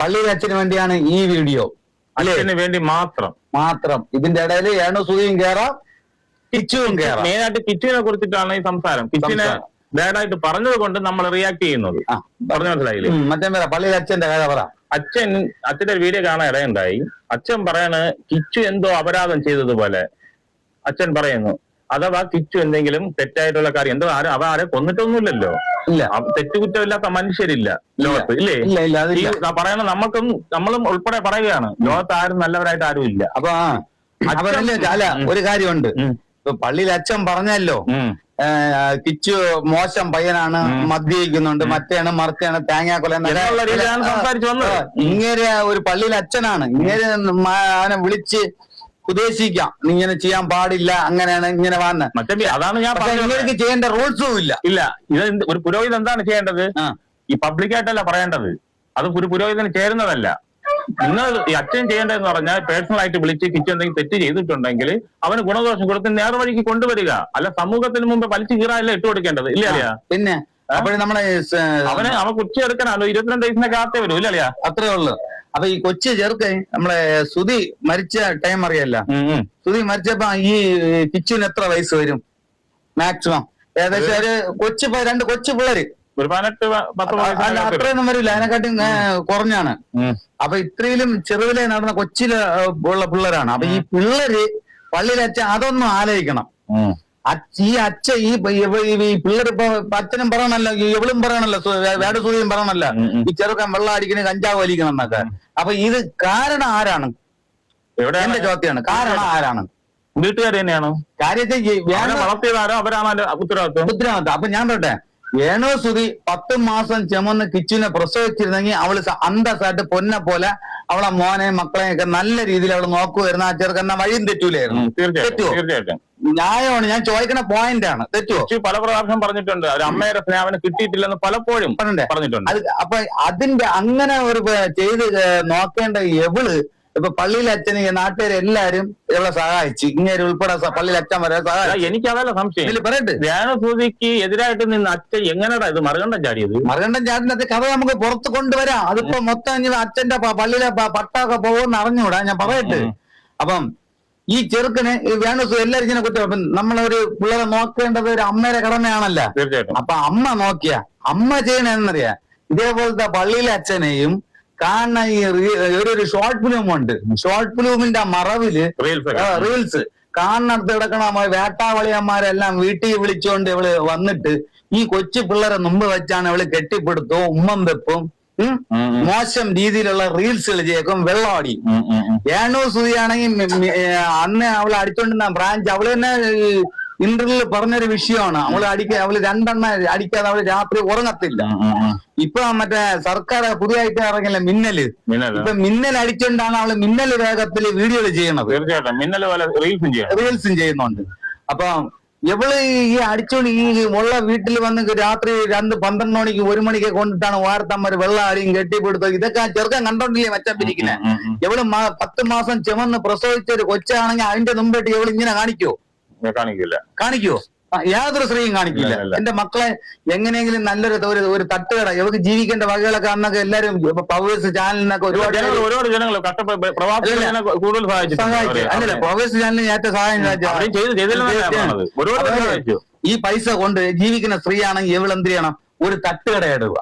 പള്ളിയിലെ അച്ഛന് വേണ്ടിയാണ് ഈ വീഡിയോ. അച്ഛന് വേണ്ടി മാത്രം. ഇതിന്റെ ഇടയിൽ ഏണു സൂയും കയറാം, കിച്ചുവും കയറാം. മെയിനായിട്ട് കിച്ചുവിനെ കുറിച്ചിട്ടാണ് ഈ സംസാരം. കിച്ചുവിനെ ബാഡായിട്ട് പറഞ്ഞത് കൊണ്ട് നമ്മൾ റിയാക്ട് ചെയ്യുന്നത്. പറഞ്ഞു മനസ്സിലായില്ലേ? മറ്റേ പള്ളിയിലെ അച്ഛന്റെ കഥ പറ. അച്ഛന്റെ ഒരു വീഡിയോ കാണാൻ ഇടയുണ്ടായി. അച്ഛൻ പറയാണ് കിച്ചു എന്തോ അപരാധം ചെയ്തതുപോലെ അച്ഛൻ പറയുന്നു. അഥവാ കിച്ചു എന്തെങ്കിലും തെറ്റായിട്ടുള്ള കാര്യം എന്തോ ആരെ കൊന്നിട്ടൊന്നുമില്ലല്ലോ. ഇല്ല, തെറ്റുകുറ്റമില്ലാത്ത മനുഷ്യരില്ല ലോകത്ത്, ഇല്ലേ? പറയണ നമ്മളും ഉൾപ്പെടെ പറയുകയാണ്, ലോകത്ത് ആരും നല്ലവരായിട്ട് ആരും ഇല്ല. അപ്പൊ അല്ല, ഒരു കാര്യമുണ്ട്. ഇപ്പൊ പള്ളിയിൽ അച്ഛൻ പറഞ്ഞല്ലോ, കിച്ചു മോശം പയ്യനാണ്, മദ്യപിക്കുന്നുണ്ട്, മറ്റേണ് മറിച്ചാണ്, തേങ്ങാക്കൊല. ഇങ്ങനെ ഒരു പള്ളിയിൽ അച്ഛനാണ്. ഇങ്ങനെ അവനെ വിളിച്ച് ഉപദേശിക്കാം, ഇങ്ങനെ ചെയ്യാൻ പാടില്ല, അങ്ങനെയാണ് ഇങ്ങനെ വന്ന്. അതാണ് ഞാൻ ഇങ്ങനെ ചെയ്യേണ്ട റൂൾസും ഇല്ല. ഇത് ഒരു പുരോഹിതൻ എന്താണ് ചെയ്യേണ്ടത്? ഈ പബ്ലിക്കായിട്ടല്ല പറയേണ്ടത്. അത് ഒരു പുരോഹിതന് ചേരുന്നതല്ല. നിങ്ങൾ ഈ അച്ഛൻ ചെയ്യേണ്ടതെന്ന് പറഞ്ഞാൽ പേഴ്സണൽ ആയിട്ട് വിളിച്ച് കിച്ചു എന്തെങ്കിലും തെറ്റ് ചെയ്തിട്ടുണ്ടെങ്കിൽ അവന് ഗുണദോഷം കൊടുത്ത് നേർവഴിക്ക് കൊണ്ടുവരിക. അല്ല സമൂഹത്തിന് മുമ്പ് വലിച്ചു കീറാനല്ല ഇട്ട് കൊടുക്കേണ്ടത്, ഇല്ല അല്ലയാ? പിന്നെ നമ്മളെ അവൻ കൊച്ചി എടുക്കാനല്ലോ 22 വയസ്സിനൊക്കെ ആത്തേ വരും, ഇല്ല അല്ലയാ? അത്രേ ഉള്ളു. അപ്പൊ ഈ കൊച്ചു ചെറുക്കൻ നമ്മളെ സുധി മരിച്ച ടൈം അറിയല്ല. സുധി മരിച്ചപ്പോ ഈ കിച്ചുവിന് എത്ര വയസ്സ് വരും മാക്സിമം? ഏകദേശം ഒരു രണ്ട് കൊച്ചു പിള്ളേര്, ഒരു 18-19 അത്രയൊന്നും വരില്ല, അതിനെക്കാട്ടും കുറഞ്ഞാണ്. അപ്പൊ ഇത്രയിലും ചെറുതിലെ നടന്ന കൊച്ചില് ഉള്ള പിള്ളേരാണ്. അപ്പൊ ഈ പിള്ളേര് പള്ളിയിലെ അച്ഛൻ അതൊന്നും ആലോചിക്കണം. ഈ അച്ഛൻ ഈ പിള്ളേർ ഇപ്പൊ അച്ഛനും പറയണല്ലോ, എവളും പറയണല്ലോ, വേടസൂയും പറയണല്ലോ, ഈ ചെറുക്കൻ വെള്ളം അടിക്കണ കഞ്ചാവ് വലിക്കണം എന്നൊക്കെ. അപ്പൊ ഇത് കാരണം ആരാണ്? എന്റെ ചോദ്യമാണ്, കാരണം ആരാണ്? വീട്ടുകാർ തന്നെയാണ്. കാര്യത്തിൽ വളർത്തിയതാരോ അവരാണ് ഉത്തരവാദിത്വം. അപ്പൊ ഞാൻ പറയട്ടെ, ഏണോ സുധി 10 മാസം ചുമന്ന് കിച്ചുവിനെ പ്രസവിച്ചിരുന്നെങ്കിൽ അവള് അന്തസ്സായിട്ട് പൊന്നെ പോലെ അവളെ മോനെ മക്കളെയൊക്കെ നല്ല രീതിയിൽ അവള് നോക്കുമായിരുന്നു. ആ ചെറുക്കന്നെ വഴിയും തെറ്റൂലായിരുന്നു. തെറ്റുവോ? ന്യായമാണ്. ഞാൻ ചോദിക്കുന്ന പോയിന്റ് ആണ്. തെറ്റുവോ? പല പ്രാവശ്യം പറഞ്ഞിട്ടുണ്ട്, ഒരു അമ്മയുടെ സ്നേഹം കിട്ടിയിട്ടില്ലെന്ന് പലപ്പോഴും പറഞ്ഞിട്ടുണ്ട്. അപ്പൊ അതിന്റെ അങ്ങനെ ഒരു ചെയ്ത് നോക്കേണ്ട എവള് ഇപ്പൊ പള്ളിയിലെ അച്ഛന് നാട്ടുകാരെല്ലാരും ഇവളെ സഹായിച്ചു, ഇങ്ങനെ ഉൾപ്പെടെ പള്ളിയിലെ അച്ഛൻ വരെ സഹായിച്ചു. എനിക്ക് അതല്ല സംശയം. പറയട്ടെ, രേണുസൂതിക്ക് എതിരായിട്ട് നിന്ന് അച്ഛൻ എങ്ങനെയാ ഇത് മറുകണ്ഠം ചാടിയത്? മറുകണ്ഠം ചാടിന്റെ കഥ നമുക്ക് പുറത്ത് കൊണ്ടുവരാം. അതിപ്പോ മൊത്തം അച്ഛന്റെ പള്ളിയിലെ പട്ടമൊക്കെ പോകുമെന്ന് അറിഞ്ഞൂടാ. ഞാൻ പറയട്ടെ, അപ്പം ഈ ചെറുക്കന് വേണുസു എല്ലാവരും ഇങ്ങനെ കുറ്റം. നമ്മളൊരു പിള്ളേരെ നോക്കേണ്ടത് ഒരു അമ്മയുടെ കടമയാണല്ലോ. തീർച്ചയായിട്ടും. അപ്പൊ അമ്മ നോക്കിയാ അമ്മ ചെയ്യണെന്നറിയാ. ഇതേപോലത്തെ പള്ളിയിലെ അച്ഛനെയും കാണുന്ന ഈ ഒരു ഷോർട്ട് ഫിലിം ഉണ്ട്. ഷോർട്ട് ഫിലിമിന്റെ മറവില് റീൽസ് കാണുന്നിടത്ത് കിടക്കണ വേട്ടാവളിയന്മാരെല്ലാം വീട്ടിൽ വിളിച്ചുകൊണ്ട് ഇവള് വന്നിട്ട് ഈ കൊച്ചു പിള്ളേരെ മുമ്പ് വെച്ചാണ് ഇവള് കെട്ടിപ്പിടുത്തവും ഉമ്മം വെപ്പും മോശം രീതിയിലുള്ള റീൽസുകൾ ചെയ്യേക്കും, വെള്ളമടി. ഏണു സുധിയാണെങ്കിൽ അന്ന് അവളെ അടിച്ചോണ്ടിരുന്ന ബ്രാഞ്ച് അവള് തന്നെ ഇന്റർവ്യൂവിൽ പറഞ്ഞൊരു വിഷയമാണ്. അവള് 2 എണ്ണ അടിക്കാതെ അവള് രാത്രി ഉറങ്ങത്തില്ല. ഇപ്പൊ മറ്റേ സർക്കാർ പുതിയതായിട്ട് ഇറങ്ങില്ല മിന്നല്. ഇപ്പൊ മിന്നൽ അടിച്ചോണ്ടാണ് അവള് മിന്നൽ വേഗത്തില് വീഡിയോകൾ ചെയ്യണത്, റീൽസും ചെയ്യുന്നുണ്ട്. അപ്പൊ ഇവള് ഈ അടിച്ചോണ്ട് ഈ ഉള്ള വീട്ടിൽ വന്ന് രാത്രി 12 മണിക്ക് 1 മണിക്ക് കൊണ്ടിട്ടാണ് വാർത്തമ്മര് വെള്ളം അടിയും കെട്ടിപ്പിടുത്തത്. ഇതൊക്കെ ചെറുക്കൻ കണ്ടോണ്ടില്ലേ മച്ചപ്പിരിക്കുന്നെ. ഇവള് 10 മാസം ചുമന്ന് പ്രസവിച്ച ഒരു കൊച്ചാണെങ്കിൽ അതിന്റെ മുമ്പായിട്ട് ഇവള് ഇങ്ങനെ കാണിക്കുവോ? യാതൊരു സ്ത്രീയും കാണിക്കില്ല. എന്റെ മക്കളെ എങ്ങനെയെങ്കിലും നല്ലൊരു ഒരു തട്ടുകട ഇവർക്ക് ജീവിക്കേണ്ട വകകളൊക്കെ അന്നൊക്കെ എല്ലാരും പവേഴ്സ് ചാനലിനൊക്കെ ഒരുപാട് ജനങ്ങൾ അല്ലല്ല പവേഴ്സ് ചാനലിന് ഏറ്റവും സഹായം ഈ പൈസ കൊണ്ട് ജീവിക്കുന്ന സ്ത്രീയാണെങ്കിൽ ഇവളെന്ത് ചെയ്യണം? ഒരു തട്ടുകട ഇടുക.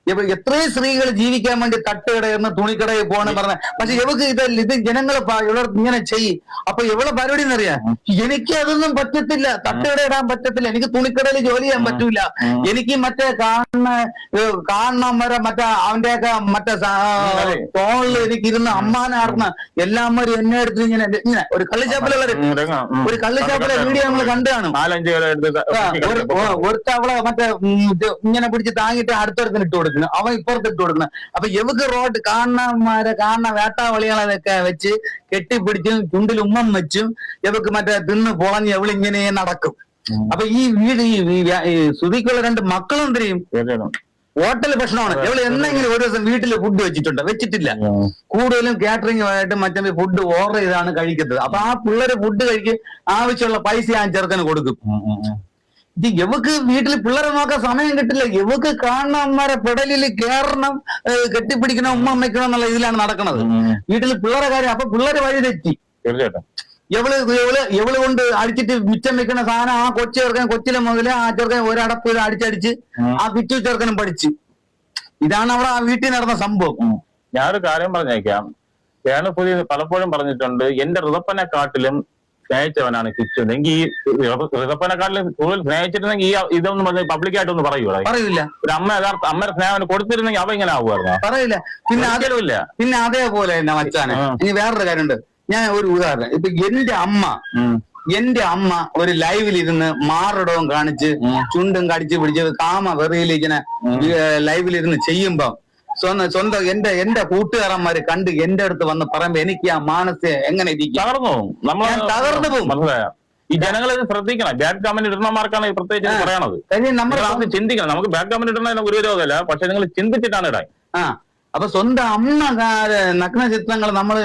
ഇപ്പൊ എത്രയും സ്ത്രീകൾ ജീവിക്കാൻ വേണ്ടി തട്ടുകടയെന്ന് തുണിക്കടയിൽ പോകണം പറഞ്ഞ. പക്ഷെ ഇവക്ക് ഇത് ജനങ്ങൾ ഇവിടെ ഇങ്ങനെ ചെയ്യും. അപ്പൊ ഇവളെ പരിപാടി എന്നറിയാം, എനിക്ക് അതൊന്നും പറ്റത്തില്ല, തട്ടുകട ഇടാൻ പറ്റത്തില്ല, എനിക്ക് തുണിക്കടയിൽ ജോലി ചെയ്യാൻ പറ്റൂല, എനിക്ക് മറ്റേ കാണണം വരെ മറ്റേ അവന്റെയൊക്കെ മറ്റേ ഫോണിൽ എനിക്ക് ഇരുന്ന് അമ്മാനാർന്ന് എല്ലാവരും എന്നെ എടുത്ത് ഇങ്ങനെ ഒരു കള്ളിച്ചാപ്പിലുള്ള വീഡിയോ നമ്മൾ കണ്ടു കാണും. ഒരുത്ത അവളെ മറ്റേ ഇങ്ങനെ പിടിച്ച് താങ്ങിട്ട് അടുത്തൊരുത്തിന് ഇട്ട് കൊടുക്കും, അവൻ ഇപ്പുറത്തിട്ട് കൊടുക്കുന്ന. അപ്പൊ ഇവക്ക് റോഡ് കാണുന്ന വേട്ടാവളികളൊക്കെ വെച്ച് കെട്ടിപ്പിടിച്ചും ചുണ്ടിൽ ഉമ്മം വെച്ചും ഇവക്ക് മറ്റേ തിന്ന് പൊളഞ്ഞ് എവളിങ്ങനെ നടക്കും. അപ്പൊ ഈ വീട് ഈ സുധിക്കുള്ള 2 മക്കളും എന്തിനും ഹോട്ടൽ ഭക്ഷണമാണ്. ഇവള് എന്നെങ്കിലും ഒരു ദിവസം വീട്ടിൽ ഫുഡ് വെച്ചിട്ടില്ല. കൂടുതലും കാറ്ററിംഗ് ആയിട്ട് മറ്റേ ഫുഡ് ഓർഡർ ചെയ്താണ് കഴിക്കുന്നത്. അപ്പൊ ആ പിള്ളേര് ഫുഡ് കഴിക്കും, ആവശ്യമുള്ള പൈസ ഞാൻ ചെറുക്കന് കൊടുക്കും. ഇത് ഇവക്ക് വീട്ടിൽ പിള്ളേരെ നോക്കാൻ സമയം കിട്ടില്ല. ഇവക്ക് കാണണന്മാരെ പെടലിൽ കയറണം, കെട്ടിപ്പിടിക്കണം, ഉമ്മ വയ്ക്കണം എന്നുള്ള ഇതിലാണ് നടക്കുന്നത് വീട്ടിൽ പിള്ളേരെ കാര്യം. അപ്പൊ പിള്ളേര് വഴി തെറ്റി. തീർച്ചയായിട്ടും എവള് കൊണ്ട് അടിച്ചിട്ട് മിച്ചം വെക്കുന്ന സാധനം ആ കൊച്ചു ചെറുക്കൻ കൊച്ചിലെ മുതലേ ആ ചെറുക്കൻ ഒരടപ്പ് അടിച്ചടിച്ച് ആ പിച്ചു ചെറുക്കനും പഠിച്ച്. ഇതാണ് അവിടെ ആ വീട്ടിൽ നടന്ന സംഭവം. ഞാനൊരു കാര്യം പറഞ്ഞേക്കാം. രേണുസുതി പലപ്പോഴും പറഞ്ഞിട്ടുണ്ട്, എന്റെ ഋതപ്പനെക്കാട്ടിലും സ്നേഹിച്ചവനാണ് കിച്ചു. എങ്കിൽ ഈ ഋതപ്പനെക്കാട്ടിലും കൂടുതൽ സ്നേഹിച്ചിട്ടുണ്ടെങ്കിൽ ഈ ഇതൊന്നും പറഞ്ഞ് പബ്ലിക്കായിട്ടൊന്നും പറയൂല. പറയില്ല. ഒരു അമ്മ യഥാർത്ഥ അമ്മയുടെ സ്നേഹം കൊടുത്തിരുന്നെങ്കിൽ അവ ഇങ്ങനെ ആവുമായിരുന്നു. പറയില്ല. പിന്നെ ഒരിക്കലുമില്ല. പിന്നെ അതേപോലെ തന്നെ മച്ചാനെ ഇനി വേറൊരു കാര്യമുണ്ട്. ഞാൻ ഒരു ഉദാഹരണം, ഇപ്പൊ എന്റെ അമ്മ ഒരു ലൈവിൽ ഇരുന്ന് മാറിടവും കാണിച്ച് ചുണ്ടും കടിച്ച് പിടിച്ച് കാമ വെറിയിൽ ഇങ്ങനെ ലൈവിലിരുന്ന് ചെയ്യുമ്പോ സ്വന്തം എന്റെ കൂട്ടുകാരന്മാര് കണ്ട് എന്റെ അടുത്ത് വന്ന് പറയുമ്പോ എനിക്ക് ആ മാനസിക എങ്ങനെ ഇരിക്കും? തകർന്നു പോകും. ഈ ജനങ്ങൾ ഇത് ശ്രദ്ധിക്കണം. ബാഡ് കമന്റ് ഇടുന്നമാർക്കാണ് പ്രത്യേകിച്ച് പറയണത്. നമ്മൾ ചിന്തിക്കണം. നമുക്ക് ബാഡ് കമന്റ് ഇടുന്നതിന് ഒരു വിരോധമല്ല, പക്ഷെ നിങ്ങൾ ചിന്തിച്ചിട്ടാണ് ഇടാൻ. അപ്പൊ സ്വന്തം അമ്മ നഗ്ന ചിത്രങ്ങൾ നമ്മള്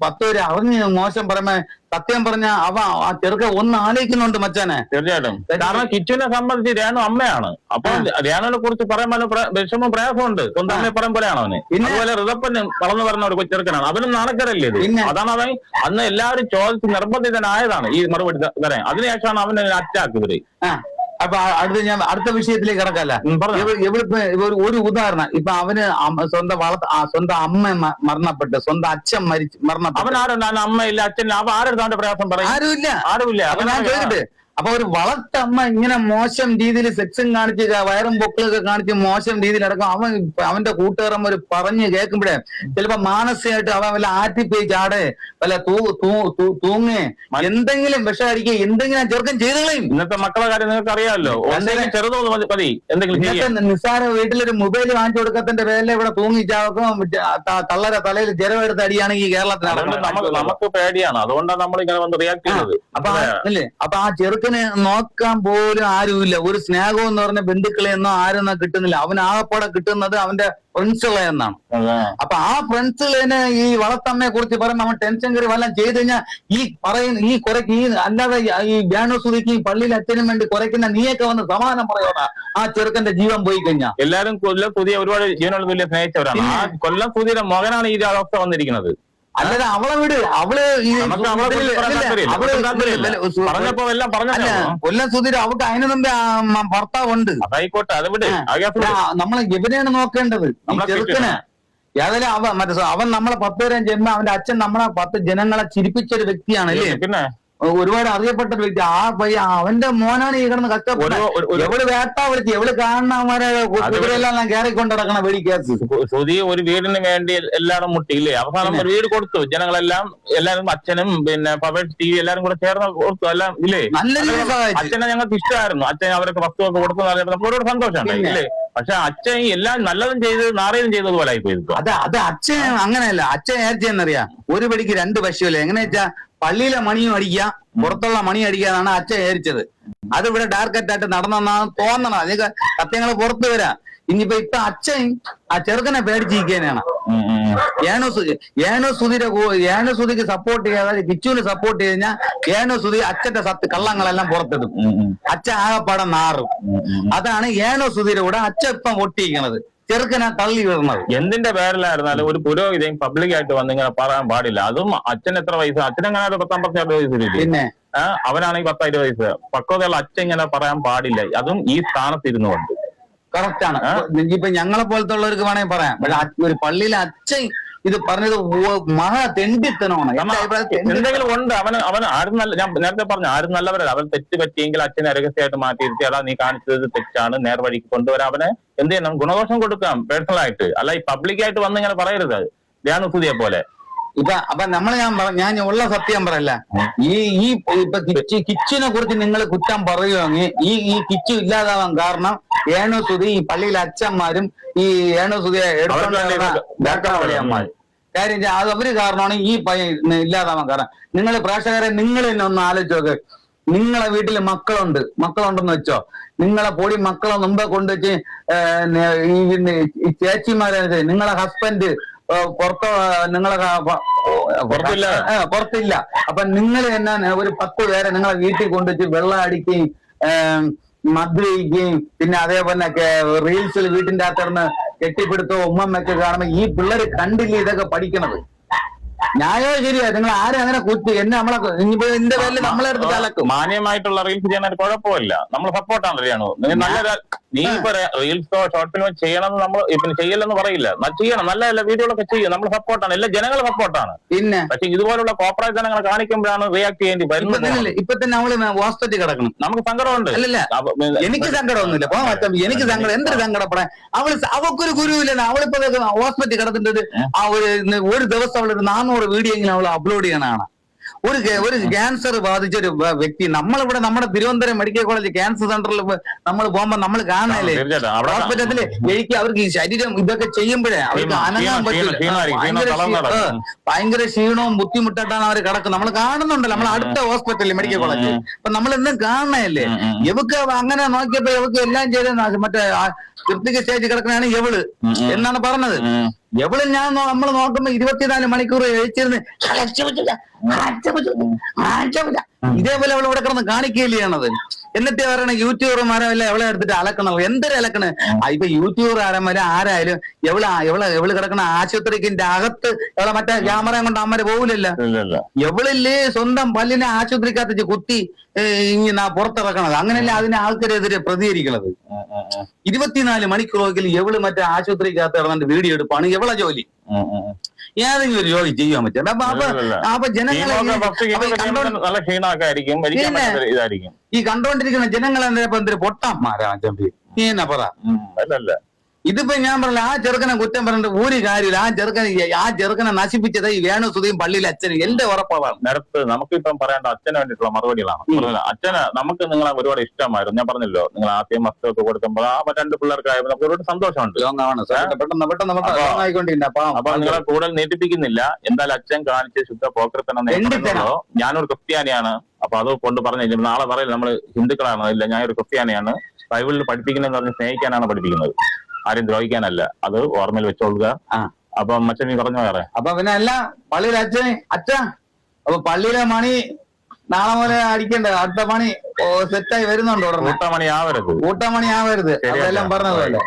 10 പേര് അറിഞ്ഞ് മോശം പറയുമ്പോ സത്യം പറഞ്ഞ ആ ചെറുക്ക ഒന്ന് ആലോചിക്കുന്നുണ്ട് മച്ചാനെ. തീർച്ചയായിട്ടും. കാരണം കിച്ചുവിനെ സംബന്ധിച്ച് രേണു അമ്മയാണ്. അപ്പൊ രേണുവിനെ കുറിച്ച് പറയുമ്പോൾ വിഷമം പ്രയാസമുണ്ട്. സ്വന്തം അമ്മയെ പറയും പോലെയാണ് അവന്. അതുപോലെ ഋതപ്പന് വളർന്നു വരുന്ന ഒരു ചെറുക്കനാണ്. അവനും നാണക്കേടല്ലേ ഇത്? അതാണ് അവൻ അന്ന് എല്ലാവരും ചോദിച്ച് നിർബന്ധിതനായതാണ് ഈ മറുപടി തരാൻ. അതിനുശേഷമാണ് അവന് അറ്റാക്ക് ഇവര്. അപ്പൊ അടുത്ത വിഷയത്തിലേക്ക് കിടക്കല്ല. ഒരു ഉദാഹരണം, ഇപ്പൊ അവന് സ്വന്തം അമ്മ മരണപ്പെട്ട് സ്വന്തം അച്ഛൻ മരണപ്പെട്ടു. അവനാരും അമ്മയില്ല, അച്ഛൻ, അവ ആരുടെ പ്രയാസം പറയും? ആരുമില്ല. അപ്പൊ ഞാൻ ചോദിക്കട്ടെ, അപ്പൊ ഒരു വളർത്തമ്മ ഇങ്ങനെ മോശം രീതിയിൽ സെക്സും കാണിച്ച് വയറും പൊക്കിളൊക്കെ കാണിച്ച് മോശം രീതിയിൽ അടക്കം അവന്റെ കൂട്ടുകാരന്മാർ പറഞ്ഞ് കേൾക്കുമ്പോഴേ ചിലപ്പോ മാനസികമായിട്ട് അവൻ വല്ല ആറ്റിപ്പോയി ചാടെ വല്ല തൂങ്ങേ എന്തെങ്കിലും വിഷം അടിക്കുക എന്തെങ്കിലും ചെറുക്കം ചെയ്ത് കളയും. ഇന്നത്തെ മക്കളെ കാര്യം നിങ്ങൾക്ക് അറിയാമല്ലോ. നിസ്സാര വീട്ടിലൊരു മൊബൈൽ വാങ്ങിച്ചു കൊടുക്കത്തിന്റെ പേരിൽ ഇവിടെ തൂങ്ങി ചാവക്കും തള്ളരെ തലയിൽ ജലമെടുത്ത് അടിയാണെങ്കിൽ കേരളത്തിൽ നമുക്ക് പേടിയാണ്. അതുകൊണ്ടാണ് നമ്മൾ ഇങ്ങനെ വന്ന് റിയാക്ട് ചെയ്യുന്നത്. അപ്പൊ ആ ചെറുക്ക നോക്കാൻ പോലും ആരുമില്ല. ഒരു സ്നേഹം എന്ന് പറഞ്ഞ ബന്ധുക്കളെന്നോ ആരെന്നോ കിട്ടുന്നില്ല. അവൻ ആകപ്പാടെ കിട്ടുന്നത് അവന്റെ ഫ്രണ്ട്സുകളെ എന്നാണ്. അപ്പൊ ആ ഫ്രണ്ട്സുകളെ ഈ വളർത്തമ്മയെ കുറിച്ച് പറയുമ്പോൾ അവൻ ടെൻഷൻ കയറി വല്ലതും ചെയ്ത് കഴിഞ്ഞാൽ അല്ലാതെ ഈ ജ്ഞാനസുതിക്ക് ഈ പള്ളിയിൽ അച്ഛനും വേണ്ടി കുറയ്ക്കുന്ന നീയൊക്കെ വന്ന് സമാധാനം പറയോടാ ആ ചെറുക്കന്റെ ജീവൻ പോയി കഴിഞ്ഞാൽ. എല്ലാരും കൊല്ലം പുതിയ ഒരുപാട് ജീവനുള്ള തുല്യ സ്നേഹിച്ചവരാണ്. ആ കൊല്ലം പുതിയുടെ മകനാണ് ഈ അവസ്ഥ വന്നിരിക്കുന്നത്. അല്ലാതെ അവളെ വിട്. കൊല്ലം സുധീർ അവക്ക് അതിന് മുമ്പേ ഭർത്താവുണ്ട്. ആയിക്കോട്ടെ, അത് വിട്. നമ്മളെ ഇവനെയാണ് നോക്കേണ്ടത്. ചെറുക്കന് ഏതായാലും അവൻ നമ്മളെ 10 പേരെ ജന്മ അവന്റെ അച്ഛൻ നമ്മളെ 10 ജനങ്ങളെ ചിരിപ്പിച്ച ഒരു വ്യക്തിയാണ് അല്ലേ? പിന്നെ ഒരുപാട് അറിയപ്പെട്ട ഒരു വ്യക്തി. ആ പയ്യ അവന്റെ മോനാണ് ഈ കിടന്ന് കഷ്ടപ്പെട്ടു. എവള് വേട്ടാ വിളിച്ച് എവള് കാണുന്നവരെ കുതിരെല്ലാം കയറിക്കൊണ്ട് നടക്കണ വെടിക്കേസ്. സുധി ഒരു വീടിന് വേണ്ടി എല്ലാവരും മുട്ടിയില്ലേ? അവസാനം ഒരു വീട് കൊടുത്തു. എല്ലാരും അച്ഛനും പിന്നെ പവേഴ്സ് TV എല്ലാരും കൂടെ ചേർന്ന് കൊടുത്തു. എല്ലാം ഇല്ലേ? അച്ഛനെ ഞങ്ങൾക്ക് ഇഷ്ടമായിരുന്നു. അച്ഛൻ അവർക്ക് വസ്തുവൊക്കെ കൊടുത്തു നമുക്ക് ഒരുപാട് സന്തോഷമാണ് ഇല്ലേ? പക്ഷെ അച്ഛൻ എല്ലാം നല്ലതും ചെയ്ത് നാറിയതും ചെയ്തതുപോലെ ആയി പോയി. അത് അച്ഛൻ അങ്ങനെയല്ല. അച്ഛൻ ഏർച്ചെന്നറിയാം ഒരു പടിക്ക് 2 പശുവല്ലേ. എങ്ങനെ വെച്ചാ പള്ളിയിലെ മണിയും അടിക്കുക, പുറത്തുള്ള മണി അടിക്കാന്നാണ് അച്ഛൻ ഏരിച്ചത്. അത് ഇവിടെ ഡയറക്റ്റായിട്ട് നടന്നെന്നാണ് തോന്നണം. അത് സത്യങ്ങൾ പുറത്തു വരാം. ഇപ്പൊ അച്ഛൻ ആ ചെറുക്കനെ പേടിച്ചിരിക്കാനാണ്. ഏണുസുതിക്ക് സപ്പോർട്ട് ചെയ്യാതെ കിച്ചുവിന് സപ്പോർട്ട് ചെയ്ത് കഴിഞ്ഞാൽ ഏണുസുതി അച്ഛന്റെ കള്ളങ്ങളെല്ലാം പുറത്തിടും. അച്ഛൻ ആകപ്പാടെ നാറും. അതാണ് ഏണുസുതിയുടെ കൂടെ അച്ഛൻ ഇപ്പം പൊട്ടിയിരിക്കണത്. ചെറുക്കനെ തള്ളി വിടുന്നത്. എന്തിന്റെ പേരിലായിരുന്നാലും ഒരു പുരോഹിതയും പബ്ലിക്കായിട്ട് വന്ന് ഇങ്ങനെ പറയാൻ പാടില്ല. അതും അച്ഛൻ എത്ര വയസ്സ്? അച്ഛനെങ്ങനെ 19-20 വയസ്സില്ലേ? പിന്നെ അവനാണെങ്കിൽ 10-20 വയസ്സ്. പക്വതയുള്ള അച്ഛൻ ഇങ്ങനെ പറയാൻ പാടില്ല. അതും ഈ സ്ഥാനത്തിരുന്നുകൊണ്ട്. കറക്റ്റാണ്. ഇപ്പൊ ഞങ്ങളെ പോലത്തെ ഉള്ളവർക്ക് വേണമെങ്കിൽ പറയാം. പക്ഷെ ഒരു പള്ളിയിലെ അച്ഛൻ ഇത് പറഞ്ഞത് മഹാ തെണ്ടിത്തനമാണ്. എന്തെങ്കിലും ഉണ്ട്. അവൻ ആരും നല്ല, ഞാൻ നേരത്തെ പറഞ്ഞു, ആരും നല്ലവരല്ല. അവൻ തെറ്റ് പറ്റിയെങ്കിൽ അച്ഛനെ രഹസ്യമായിട്ട് മാറ്റിയിരുത്തി അതാ നീ കാണിച്ചത് തെറ്റാണ്, നേർവഴിക്ക് കൊണ്ടുവരാൻ അവനെ എന്ത് ചെയ്യണം, ഗുണദോഷം കൊടുക്കാം പേഴ്സണലായിട്ട്. അല്ല ഈ പബ്ലിക്കായിട്ട് വന്ന് ഇങ്ങനെ പറയരുത് ധ്യാനുസുതിയെ പോലെ. അപ്പൊ ഞാൻ ഉള്ള സത്യം പറയല്ല. ഇപ്പൊ കിച്ചിനെ കുറിച്ച് നിങ്ങൾ കുറ്റം പറയുവാണെങ്കിൽ ഈ കിച്ചു ഇല്ലാതാവാൻ കാരണം ഏണുസുതി ഈ പള്ളിയിലെ അച്ഛന്മാരും ഈ ഏണുസുതിയെ എടുത്തോണ്ടിയന്മാരും കാര്യം അത് അവര് കാരണമാണ് ഈ പയ്യൻ ഇല്ലാതാവാൻ കാരണം. നിങ്ങൾ പ്രേക്ഷകരെ നിങ്ങൾ തന്നെ ഒന്ന് ആലോചിച്ച് നോക്ക്. നിങ്ങളെ വീട്ടിൽ മക്കളുണ്ടെന്ന് വെച്ചോ. നിങ്ങളെ പൊടി മക്കളെ മുമ്പേ കൊണ്ടുവച്ച് ഈ ചേച്ചിമാരെ നിങ്ങളെ ഹസ്ബൻഡ് പുറത്തില്ല. അപ്പൊ നിങ്ങൾ തന്നെ ഒരു 10 പേരെ നിങ്ങളെ വീട്ടിൽ കൊണ്ടുവച്ച് വെള്ളം അടിക്കുകയും മദ്യപിക്കുകയും പിന്നെ അതേപോലെ റീൽസിൽ വീട്ടിന്റെ അകത്തിറന്ന് കെട്ടിപ്പിടുത്തോ ഉമ്മമ്മയൊക്കെ കാണുമ്പോ ഈ പിള്ളേര് കണ്ടില്ലേ ഇതൊക്കെ പഠിക്കണത്. ന്യായോ ശരിയാ, നിങ്ങൾ ആരും അങ്ങനെ കുത്തി എന്നെ നമ്മളെ ഇനിയിപ്പോ എന്റെ പേരിൽ നമ്മളെ എടുത്ത് കലക്കും. മാന്യമായിട്ടുള്ള റീൽസ് ചെയ്യാൻ ഒരു കുഴപ്പമില്ല, നമ്മൾ സപ്പോർട്ടാണ് അറിയാണോ. നല്ല നീ ഇപ്പൊ റീൽസോ ഷോർട്ട് ഫിലിമോ ചെയ്യണമെന്ന് നമ്മൾ പിന്നെ ചെയ്യലെന്ന് പറയില്ല, ചെയ്യണം, നല്ല നല്ല വീഡിയോകളൊക്കെ ചെയ്യും, നമ്മൾ സപ്പോർട്ടാണ്, എല്ലാ ജനങ്ങൾ സപ്പോർട്ടാണ്. പിന്നെ പക്ഷെ ഇതുപോലുള്ള കോപ്പറേറ്റ് ജനങ്ങൾ കാണിക്കുമ്പോഴാണ് റിയാക്ട് ചെയ്യേണ്ടി വരുന്നത്. ഇപ്പൊ തന്നെ അവള് ഹോസ്പിറ്റലിൽ കിടക്കണം, നമുക്ക് സങ്കടമുണ്ട്. അല്ലല്ല എനിക്ക് സങ്കടമൊന്നുമില്ല, പോകാൻ പറ്റും, എനിക്ക് സങ്കടം, എന്തൊരു സങ്കടപ്പെടാൻ. അവൾക്കൊരു ഗുരുവില്ല, അവളിപ്പോ ഹോസ്പിറ്റലിൽ കിടന്നിട്ട് ആ ഒരു ദിവസം അവളൊരു 400 വീഡിയോ എങ്കിലും അവൾ അപ്ലോഡ് ചെയ്യണതാണ്. ഒരു ക്യാൻസർ ബാധിച്ച ഒരു വ്യക്തി നമ്മളിവിടെ നമ്മുടെ തിരുവനന്തപുരം മെഡിക്കൽ കോളേജ് ക്യാൻസർ സെന്ററിൽ നമ്മൾ പോകുമ്പോ നമ്മൾ കാണാനല്ലേ ഹോസ്പിറ്റലില് എനിക്ക് അവർക്ക് ഈ ശരീരം ഇതൊക്കെ ചെയ്യുമ്പോഴേ അവർക്ക് അനങ്ങാൻ പറ്റില്ല, ഭയങ്കര ക്ഷീണവും ബുദ്ധിമുട്ടായിട്ടാണ് അവർ കിടക്കുന്നത്. നമ്മൾ കാണുന്നുണ്ടല്ലോ, നമ്മൾ അടുത്ത ഹോസ്പിറ്റലിൽ മെഡിക്കൽ കോളേജ്, അപ്പൊ നമ്മൾ ഇന്നും കാണണല്ലേ. എവക്ക് അങ്ങനെ നോക്കിയപ്പോ എവക്ക് എല്ലാം ചെയ്ത് മറ്റേ കൃത്രിക സ്റ്റേജ് കിടക്കണാണ് എവള് എന്നാണ് പറഞ്ഞത്. എവള് നമ്മൾ നോക്കുമ്പോ 24 മണിക്കൂർ കഴിച്ചിരുന്ന് ഇതേപോലെ അവൾ ഇവിടെ കിടന്ന് കാണിക്കുകയല്ലേ ചെയ്യണത്. എന്നിട്ട് പറയണ യൂട്യൂബർമാരല്ല എവളെ എടുത്തിട്ട് അലക്കണം, എന്തൊരു അലക്കണ്. ഇപ്പൊ യൂട്യൂബർ ആരായാലും എവള് കിടക്കണ ആശുപത്രിക്കിന്റെ അകത്ത് എവളെ മറ്റേ ക്യാമറയും കൊണ്ട് അമ്മര് പോകില്ലല്ലോ. എവളില്ലേ സ്വന്തം പല്ലിനെ ആശുപത്രിക്കകത്ത് കുത്തി ഇങ്ങനെ പുറത്തിറക്കണത്, അങ്ങനെയല്ലേ അതിനെ ആൾക്കാരെതിരെ പ്രതികരിക്കണത്. 24 മണിക്കൂറെങ്കിലും എവള് മറ്റേ ആശുപത്രിക്കകത്ത് ഇറന്നിട്ട് വീഡിയോ എടുപ്പാണ് എവളെ ജോലി. ഏതെങ്കിലും ഒരു ജോലി ചെയ്യാൻ പറ്റും. അപ്പൊ ജനങ്ങളെ ഈ കണ്ടോണ്ടിരിക്കുന്ന ജനങ്ങൾ എന്തൊരു പൊട്ടന്മാരാ ചമ്പി, നീ എന്നാ പറ. ഇതിപ്പോ ഞാൻ പറഞ്ഞില്ല, ആ ചെറുക്കനെ കുറ്റം പറഞ്ഞിട്ട് ഒരു കാര്യമില്ല. ആ ചെറുക്കനെ നശിപ്പിച്ചത് ഈ വേണുസുതിയും പള്ളിയിലെ അച്ഛനും എന്റെ ഉറപ്പാണ്. നേരത്തെ നമുക്കിപ്പം പറയേണ്ട അച്ഛന് വേണ്ടിയിട്ടുള്ള മറുപടികളാണ്. അച്ഛന് നമുക്ക് നിങ്ങളെ ഒരുപാട് ഇഷ്ടമായിരുന്നു, ഞാൻ പറഞ്ഞല്ലോ, നിങ്ങൾ ആദ്യം മസ്തൊക്കെ കൊടുക്കുമ്പോൾ ആ 2 പിള്ളേർക്കായപ്പോൾ നമുക്ക് ഒരുപാട് സന്തോഷമുണ്ട്. അപ്പൊ നിങ്ങളെ കൂടുതൽ നീട്ടിപ്പിക്കുന്നില്ല. എന്തായാലും അച്ഛൻ കാണിച്ച ശുദ്ധ പോക്കൃത്തനം. ഞാനൊരു ക്രിസ്ത്യാനിയാണ്, അപ്പൊ അത് കൊണ്ട് പറഞ്ഞില്ല, നാളെ പറയില്ല നമ്മൾ ഹിന്ദുക്കളാണ്. ഇല്ല, ഞാനൊരു ക്രിസ്ത്യാനിയാണ്, ബൈബിളിൽ പഠിപ്പിക്കുന്നതെന്ന് പറഞ്ഞ് സ്നേഹിക്കാനാണ് പഠിപ്പിക്കുന്നത്, ആരും ദ്രോഹിക്കാനല്ല. അത് ഓർമ്മയിൽ വെച്ചോളുക. അപ്പൊ അച്ഛൻ നീ പറഞ്ഞു വേറെ. അപ്പൊ പിന്നെ അല്ല പള്ളിയിലെ അച്ഛൻ അപ്പൊ പള്ളിയിലെ മണി നാളെ പോലെ അടിക്കണ്ട, അടുത്ത പണി സെറ്റായി വരുന്നുണ്ടോ? ഊട്ടമണി ആവരുത്, ഊട്ടമണി ആവരുത്, എല്ലാം പറഞ്ഞതല്ലേ.